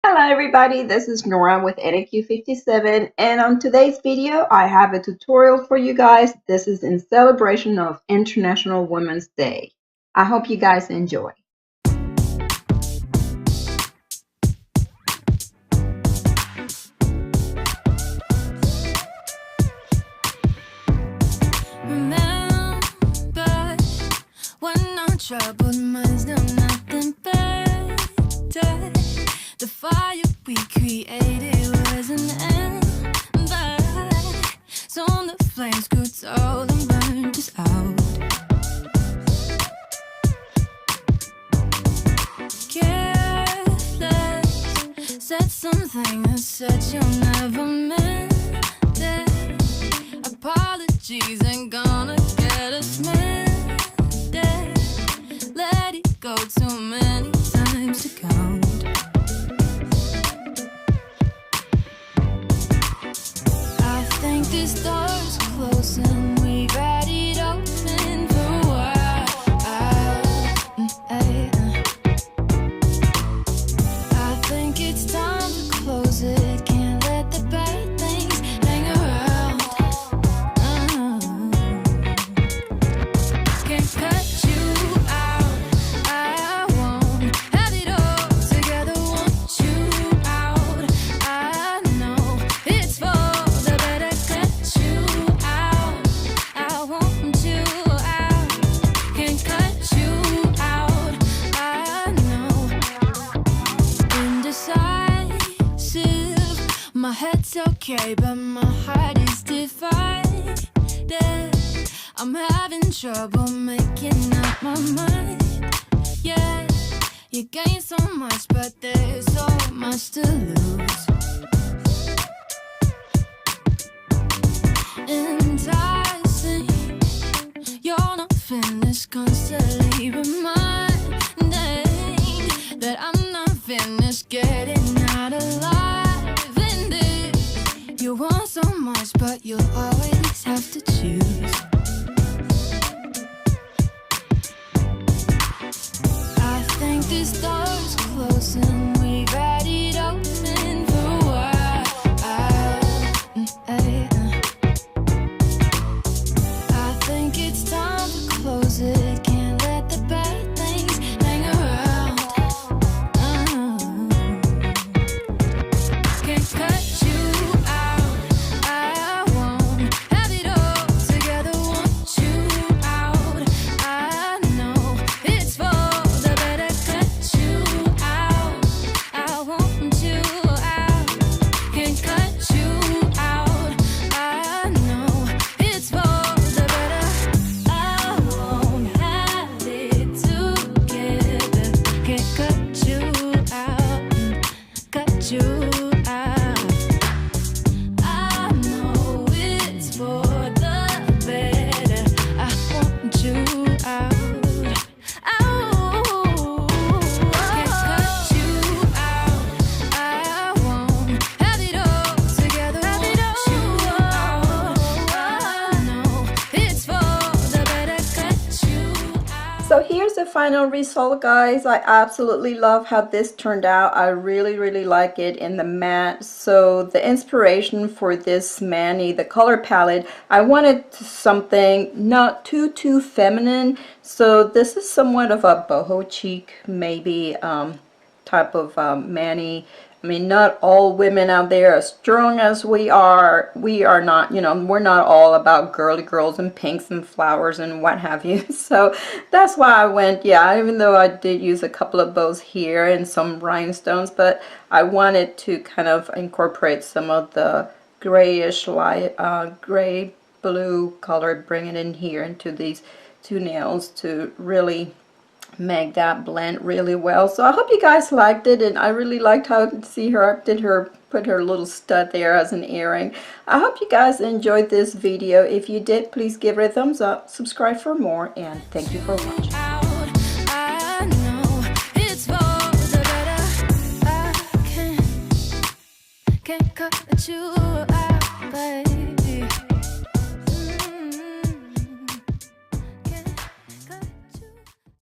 Hello everybody, this is Nora with NAQ57, and on today's video I have a tutorial for you guys. This is in celebration of International Women's Day. I hope you guys enjoy. Remember when our troubled minds knew nothing better. The fire we created was an ember. Soon the flames grew tall and burned us out. Careless, said something that said you'll never meant it. Apologies ain't gonna get us mended. Let it go too many times to count. I think this door's closing. We've had it open for a while. I think it's time to close it. Can't let the bad things hang around. Can't cut you out. I won't have it all together. Want you out. I know it's for the better. Cut you out. I want you out. Can't cut you out. I know. Indecisive. My head's okay, but my heart is divided. I'm having trouble making up my mind. Yeah, you gain so much, but there's so much to lose. Enticing, you're not finished, constantly reminding that I'm not finished getting out alive in this. You want so much, but you'll always have to choose. I think this door's closing. We've had it open for a while. I think it's time to close it. Can't let the bad things hang around. Can't cut you out. I won't have it all together. Want you out. I know it's for the better. Cut you out. I want you out. Can't cut you out. I know it's for the better. I won't have it together. Can't cut you out. Cut you out. I know it's for the better. I want you out. Oh, can't cut you out. I won't have it all together. Want you out. I know it's for the better. Cut you out. So here's the final result, guys. I absolutely love how this turned out. I really like it in the matte. So the inspiration for this mani, the color palette, I wanted something not too feminine. So this is somewhat of a boho chic maybe type of mani. I mean, not all women out there as strong as we are not, you know, we're not all about girly girls and pinks and flowers and what have you. So that's why I went, yeah, even though I did use a couple of bows here and some rhinestones, but I wanted to kind of incorporate some of the grayish light, gray blue color, bring it in here into these two nails to really make that blend really well. So I hope you guys liked it, and I really liked how put her little stud there as an earring. I hope you guys enjoyed this video. If you did, please give it a thumbs up, subscribe for more, and thank you for watching. I know it's for the better. I can't cut you